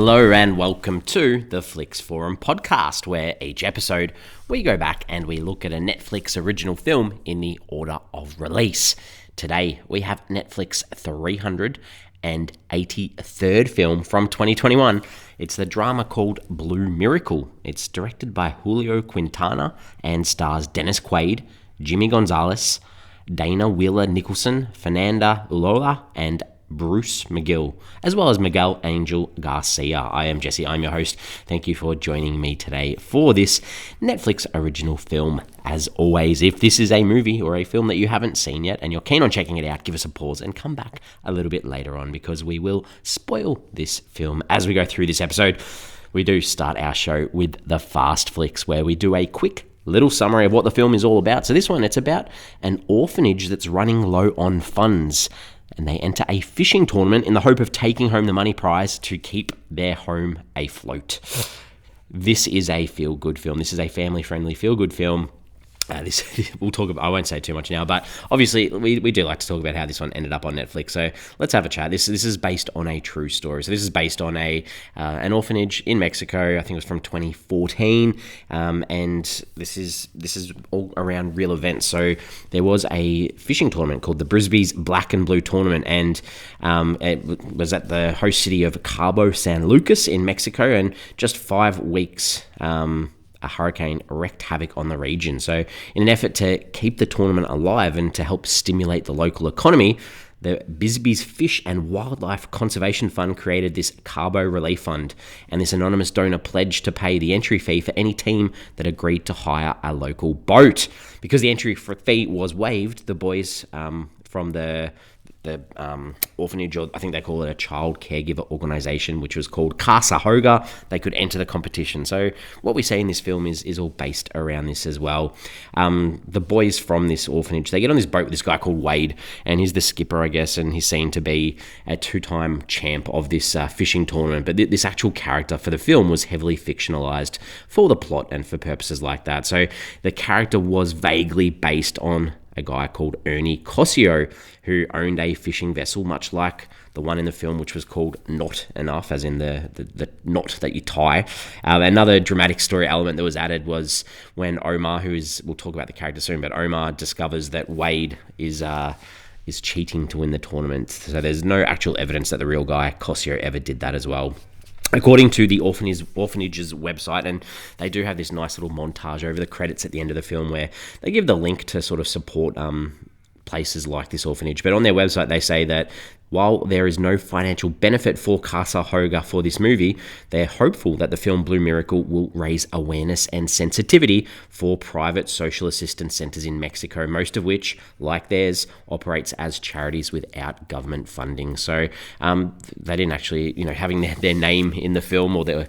Hello and welcome to the Flix Forum podcast, where each episode we go back and we look at a Netflix original film in the order of release. Today we have Netflix 383rd film from 2021. It's the drama called Blue Miracle. It's directed by Julio Quintana and stars Dennis Quaid, Jimmy Gonzales, Dana Wheeler-Nicholson, Fernanda Urrejola, and Bruce McGill, as well as Miguel Angel Garcia. I am Jesse, I'm your host. Thank you for joining me today for this Netflix original film. As always, if this is a movie or a film that you haven't seen yet and you're keen on checking it out, give us a pause and come back a little bit later on, because we will spoil this film as we go through this episode. We do start our show with the Fast Flicks, where we do a quick little summary of what the film is all about. So this one, it's about an orphanage that's running low on funds, and they enter a fishing tournament in the hope of taking home the money prize to keep their home afloat. This is a feel-good film. This is a family-friendly feel-good film. We'll talk about. I won't say too much now, but obviously we do like to talk about how this one ended up on Netflix. So let's have a chat. This is based on a true story. So this is based on an orphanage in Mexico. I think it was from 2014, and this is all around real events. So there was a fishing tournament called the Brisbee's Black and Blue Tournament, and it was at the host city of Cabo San Lucas in Mexico. And just 5 weeks, a hurricane wreaked havoc on the region. So in an effort to keep the tournament alive and to help stimulate the local economy, the Bisbee's Fish and Wildlife Conservation Fund created this Cabo Relief Fund, and this anonymous donor pledged to pay the entry fee for any team that agreed to hire a local boat. Because the entry fee was waived, the boys from the orphanage, or I think they call it a child caregiver organization, which was called Casa Hoga, they could enter the competition. So what we see in this film is all based around this as well. The boys from this orphanage, they get on this boat with this guy called Wade, and he's the skipper, I guess, and he's seen to be a 2-time champ of this fishing tournament. But this actual character for the film was heavily fictionalized for the plot and for purposes like that. So the character was vaguely based on a guy called Ernie Cosio, who owned a fishing vessel, much like the one in the film, which was called Not Enough, as in the knot that you tie. Another dramatic story element that was added was when Omar, we'll talk about the character soon, but Omar discovers that Wade is cheating to win the tournament. So there's no actual evidence that the real guy, Cosio, ever did that as well. According to the orphanage's website, and they do have this nice little montage over the credits at the end of the film where they give the link to sort of support places like this orphanage. But on their website, they say that while there is no financial benefit for Casa Hoga for this movie, they're hopeful that the film Blue Miracle will raise awareness and sensitivity for private social assistance centers in Mexico, most of which, like theirs, operates as charities without government funding. So they didn't actually, having their name in the film or their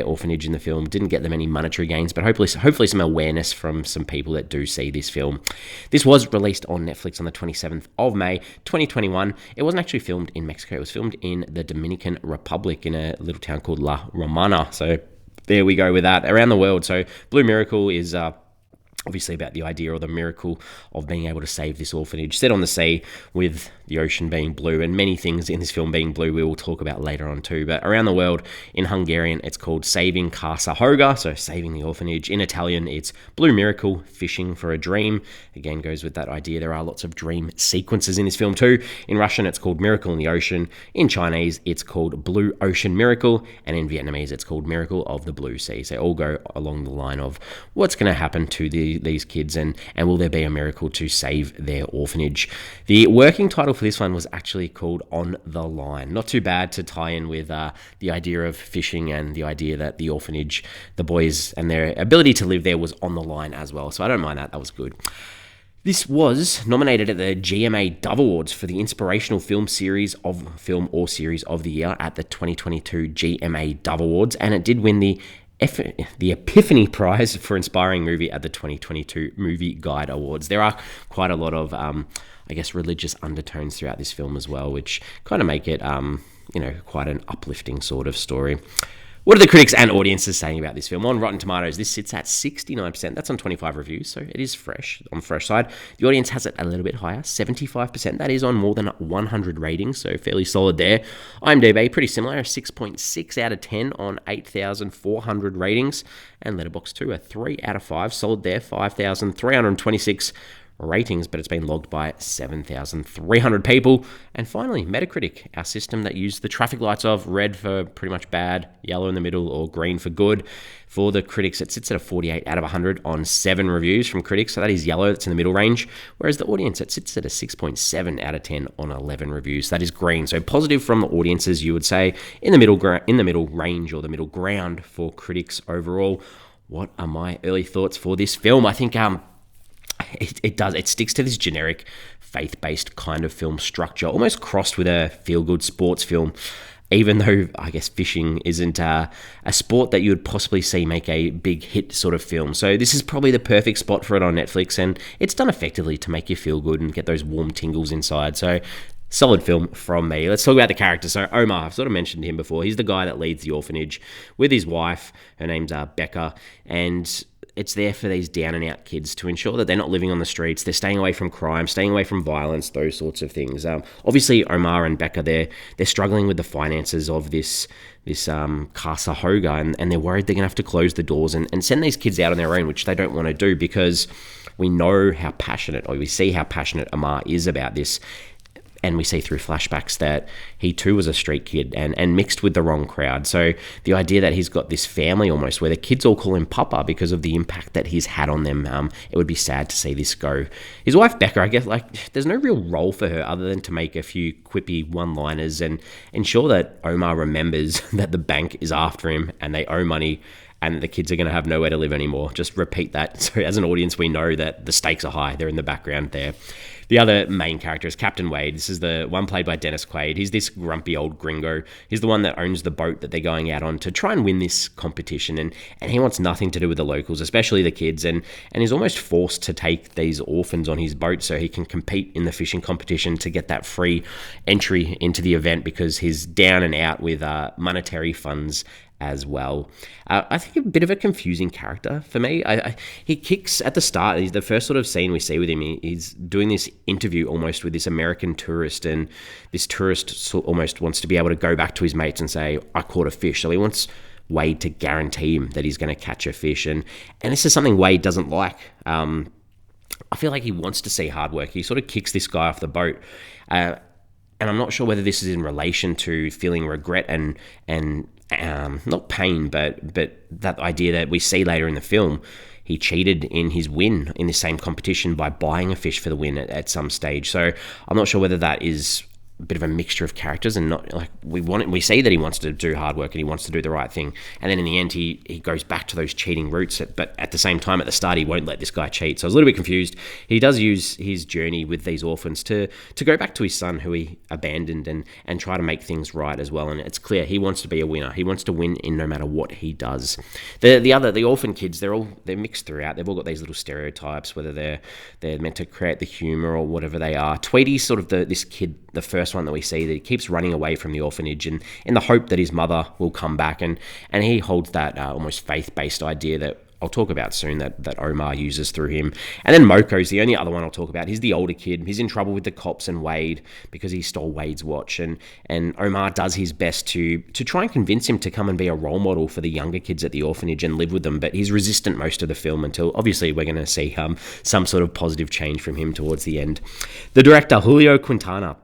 orphanage in the film didn't get them any monetary gains, but hopefully some awareness from some people that do see this film. This was released on Netflix on the 27th of May, 2021. It wasn't actually filmed in Mexico. It was filmed in the Dominican Republic in a little town called La Romana. So there we go with that. Around the world. So Blue Miracle is obviously about the idea or the miracle of being able to save this orphanage set on the sea, with the ocean being blue and many things in this film being blue we will talk about later on too. But around the world, in Hungarian it's called Saving Casa Hoga, so saving the orphanage. In Italian it's Blue Miracle, Fishing for a Dream. Again, goes with that idea. There are lots of dream sequences in this film too. In Russian it's called Miracle in the Ocean. In Chinese it's called Blue Ocean Miracle, and in Vietnamese it's called Miracle of the Blue Sea. So all go along the line of what's going to happen to these kids, and will there be a miracle to save their orphanage. The working title for this one was actually called On the Line. Not too bad to tie in with the idea of fishing and the idea that the orphanage, the boys and their ability to live there was on the line as well. So I don't mind that. That was good. This was nominated at the GMA Dove Awards for the Inspirational Film Series of the Year at the 2022 GMA Dove Awards, and it did win the Epiphany Prize for Inspiring Movie at the 2022 Movie Guide Awards. There are quite a lot of, religious undertones throughout this film as well, which kind of make it, quite an uplifting sort of story. What are the critics and audiences saying about this film? On Rotten Tomatoes, this sits at 69%. That's on 25 reviews, so it is fresh, on the fresh side. The audience has it a little bit higher, 75%. That is on more than 100 ratings, so fairly solid there. IMDb, pretty similar, 6.6 out of 10 on 8,400 ratings. And Letterboxd 2, a 3 out of 5, solid there, 5,326 ratings, but it's been logged by 7,300 people. And finally, Metacritic, our system that used the traffic lights of red for pretty much bad, yellow in the middle, or green for good. For the critics, it sits at a 48 out of 100 on 7 reviews from critics, so that is yellow, that's in the middle range, whereas the audience, it sits at a 6.7 out of 10 on 11 reviews, that is green. So positive from the audiences, you would say, in the middle range, or the middle ground for critics overall. What are my early thoughts for this film? I think it sticks to this generic faith-based kind of film structure, almost crossed with a feel-good sports film, even though I guess fishing isn't a sport that you would possibly see make a big hit sort of film. So this is probably the perfect spot for it on Netflix, and it's done effectively to make you feel good and get those warm tingles inside. So solid film from me. Let's talk about the character. So Omar, I've sort of mentioned him before. He's the guy that leads the orphanage with his wife. Her name's Becca, and it's there for these down and out kids to ensure that they're not living on the streets, they're staying away from crime, staying away from violence, those sorts of things. Obviously, Omar and Becca, they're struggling with the finances of this Casa Hoga, and they're worried they're going to have to close the doors and send these kids out on their own, which they don't want to do, because we know how passionate, or we see how passionate Omar is about this. And we see through flashbacks that he too was a street kid and mixed with the wrong crowd. So the idea that he's got this family almost where the kids all call him Papa because of the impact that he's had on them, it would be sad to see this go. His wife, Becca, I guess, there's no real role for her other than to make a few quippy one-liners and ensure that Omar remembers that the bank is after him and they owe money and the kids are going to have nowhere to live anymore. Just repeat that. So as an audience, we know that the stakes are high. They're in the background there. The other main character is Captain Wade. This is the one played by Dennis Quaid. He's this grumpy old gringo. He's the one that owns the boat that they're going out on to try and win this competition. And he wants nothing to do with the locals, especially the kids. And he's almost forced to take these orphans on his boat so he can compete in the fishing competition to get that free entry into the event, because he's down and out with monetary funds as well. I think a bit of a confusing character for me. He kicks at the start. He's the first sort of scene we see with him. He's doing this interview almost with this American tourist, and this tourist almost wants to be able to go back to his mates and say, I caught a fish. So he wants Wade to guarantee him that he's going to catch a fish. And this is something Wade doesn't like. I feel like he wants to see hard work. He sort of kicks this guy off the boat. And I'm not sure whether this is in relation to feeling regret and not pain, but that idea that we see later in the film. He cheated in his win in the same competition by buying a fish for the win at some stage. So I'm not sure whether that is a bit of a mixture of characters, and not like we see that he wants to do hard work and he wants to do the right thing, and then in the end he goes back to those cheating roots, but at the same time at the start he won't let this guy cheat. So I was a little bit confused. He does use his journey with these orphans to go back to his son who he abandoned and try to make things right as well, and it's clear he wants to be a winner. He wants to win in no matter what he does. The orphan kids, they're mixed throughout. They've all got these little stereotypes, whether they're meant to create the humor or whatever they are. Tweedy's sort of this kid, the first one that we see, that he keeps running away from the orphanage and in the hope that his mother will come back, and he holds that almost faith-based idea that I'll talk about soon that Omar uses through him. And then Moko's the only other one I'll talk about. He's the older kid. He's in trouble with the cops and Wade because he stole Wade's watch, and Omar does his best to try and convince him to come and be a role model for the younger kids at the orphanage and live with them, but he's resistant most of the film until obviously we're going to see some sort of positive change from him towards the end. The director, Julio Quintana,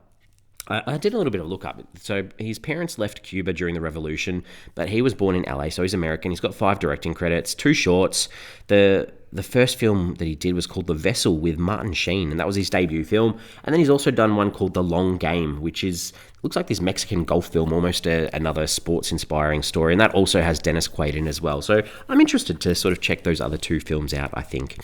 I did a little bit of look up. So his parents left Cuba during the revolution, but he was born in LA, so he's American. He's got 5 directing credits, 2 shorts. The first film that he did was called The Vessel with Martin Sheen, and that was his debut film. And then he's also done one called The Long Game, which looks like this Mexican golf film, almost another sports-inspiring story, and that also has Dennis Quaid in as well. So I'm interested to sort of check those other 2 films out, I think.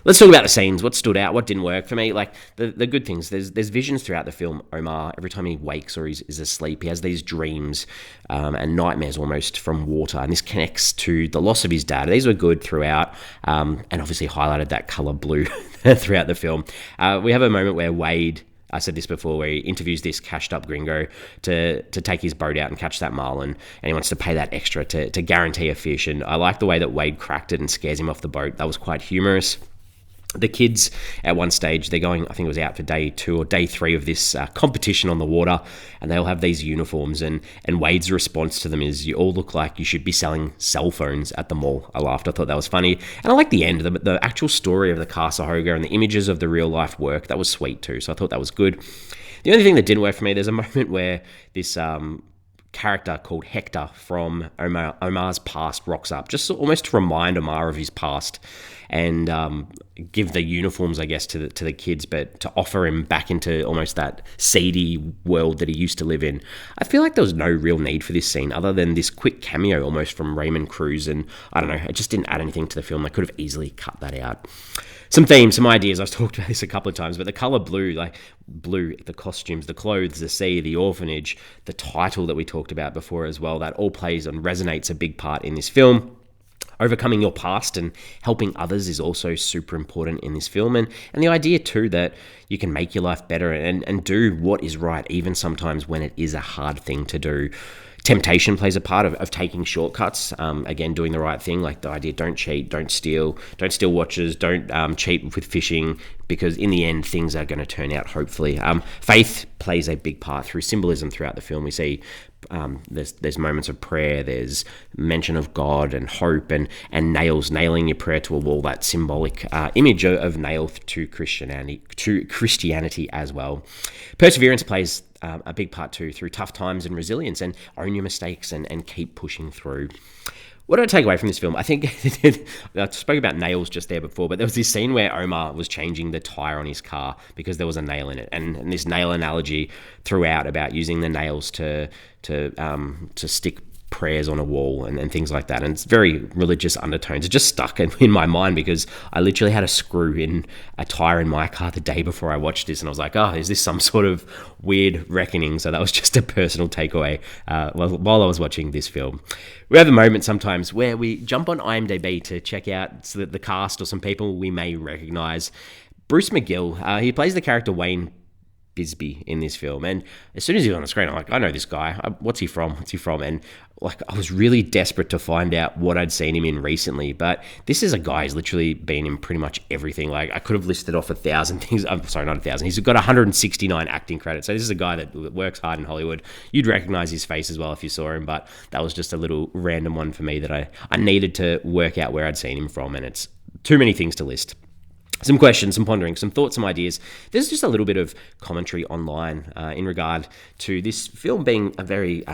Let's talk about the scenes. What stood out? What didn't work for me? Like the good things. There's visions throughout the film. Omar, every time he wakes or is asleep, he has these dreams and nightmares almost from water, and this connects to the loss of his dad. These were good throughout, and obviously highlighted that color blue throughout the film. We have a moment where Wade I said this before, where he interviews this cashed up gringo to take his boat out and catch that marlin, and he wants to pay that extra to guarantee a fish. And I like the way that Wade cracked it and scares him off the boat. That was quite humorous. The kids at one stage, they're going, I think it was out for day 2 or day 3 of this competition on the water, and they'll have these uniforms, and Wade's response to them is, you all look like you should be selling cell phones at the mall. I laughed. I thought that was funny. And I like the end, the actual story of the Casahoga and the images of the real life work. That was sweet too, so I thought that was good. The only thing that didn't work for me, there's a moment where this character called Hector from Omar's past rocks up, just almost to remind Omar of his past, and give the uniforms, I guess, to the kids, but to offer him back into almost that seedy world that he used to live in. I feel like there was no real need for this scene other than this quick cameo almost from Raymond Cruz, and I don't know, it just didn't add anything to the film. They could have easily cut that out. Some themes, some ideas, I've talked about this a couple of times, but the colour blue, like blue, the costumes, the clothes, the sea, the orphanage, the title that we talked about before as well, that all plays and resonates a big part in this film. Overcoming your past and helping others is also super important in this film. And the idea too that you can make your life better and do what is right, even sometimes when it is a hard thing to do. Temptation plays a part of taking shortcuts, again, doing the right thing, like the idea, don't cheat, don't steal watches, don't cheat with fishing, because in the end, things are going to turn out, hopefully. Faith plays a big part through symbolism throughout the film. We see there's moments of prayer, there's mention of God and hope, and nailing your prayer to a wall, that symbolic image of nail to Christianity as well. Perseverance plays a big part too, through tough times and resilience, and own your mistakes and keep pushing through. What did I take away from this film? I think I spoke about nails just there before, but there was this scene where Omar was changing the tire on his car because there was a nail in it, and this nail analogy throughout about using the nails to stick prayers on a wall and things like that, and it's very religious undertones. It just stuck in my mind because I literally had a screw in a tire in my car the day before I watched this, and I was like, oh, is this some sort of weird reckoning? So that was just a personal takeaway while I was watching this film. We have a moment sometimes where we jump on IMDb to check out the cast or some people we may recognize. Bruce McGill, he plays the character Wayne Bisbee in this film, and as soon as he's on the screen, I'm like, I know this guy. What's he from? And like, I was really desperate to find out what I'd seen him in recently, but this is a guy who's literally been in pretty much everything. Like, I could have listed off 1,000 things. I'm sorry, not 1,000. He's got 169 acting credits. So this is a guy that works hard in Hollywood. You'd recognize his face as well if you saw him, but that was just a little random one for me that I needed to work out where I'd seen him from, and it's too many things to list. Some questions, some pondering, some thoughts, some ideas. There's just a little bit of commentary online in regard to this film being a very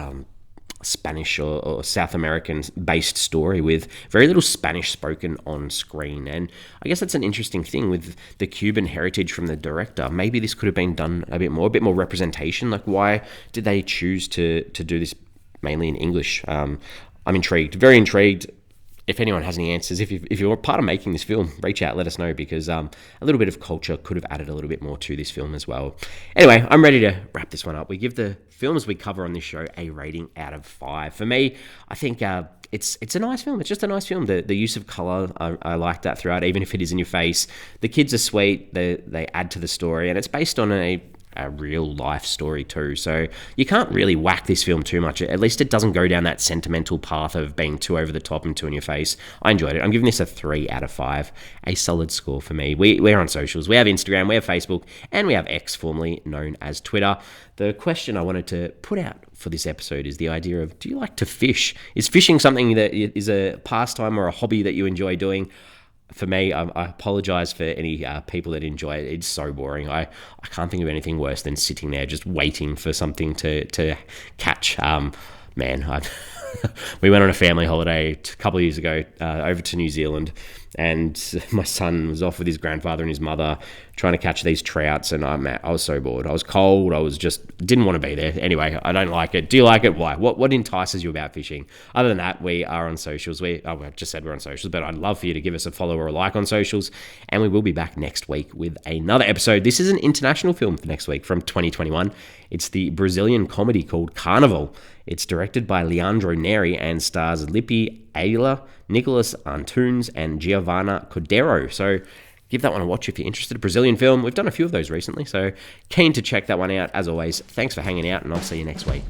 Spanish or South American based story with very little Spanish spoken on screen. And I guess that's an interesting thing with the Cuban heritage from the director. Maybe this could have been done a bit more representation. Like, why did they choose to do this mainly in English? I'm intrigued, very intrigued. If anyone has any answers, if you're part of making this film, reach out, let us know, because a little bit of culture could have added a little bit more to this film as well. Anyway, I'm ready to wrap this one up. We give the films we cover on this show a rating out of 5. For me, I think it's a nice film. It's just a nice film. The use of colour, I like that throughout, even if it is in your face. The kids are sweet. They add to the story, and it's based on a real life story too, so you can't really whack this film too much. At least it doesn't go down that sentimental path of being too over the top and too in your face. I enjoyed it. I'm giving this a 3 out of 5, a solid score for me. We're on socials. We have Instagram, we have Facebook, and we have X, formerly known as Twitter. The question I wanted to put out for this episode is the idea of, do you like to fish? Is fishing something that is a pastime or a hobby that you enjoy doing? For me, I apologize for any people that enjoy it. It's so boring. I can't think of anything worse than sitting there just waiting for something to catch. We went on a family holiday a couple of years ago over to New Zealand, and my son was off with his grandfather and his mother trying to catch these trouts, and I was so bored. I was cold. I was just didn't want to be there. Anyway, I don't like it. Do you like it? Why? What entices you about fishing? Other than that, we are on socials. I just said we're on socials, but I'd love for you to give us a follow or a like on socials, and we will be back next week with another episode. This is an international film for next week from 2021. It's the Brazilian comedy called Carnival. It's directed by Leandro Neri and stars Lippe Ayala, Nicholas Antunes, and Giovanna Cordero. So give that one a watch if you're interested. A Brazilian film. We've done a few of those recently, so keen to check that one out. As always, thanks for hanging out, and I'll see you next week.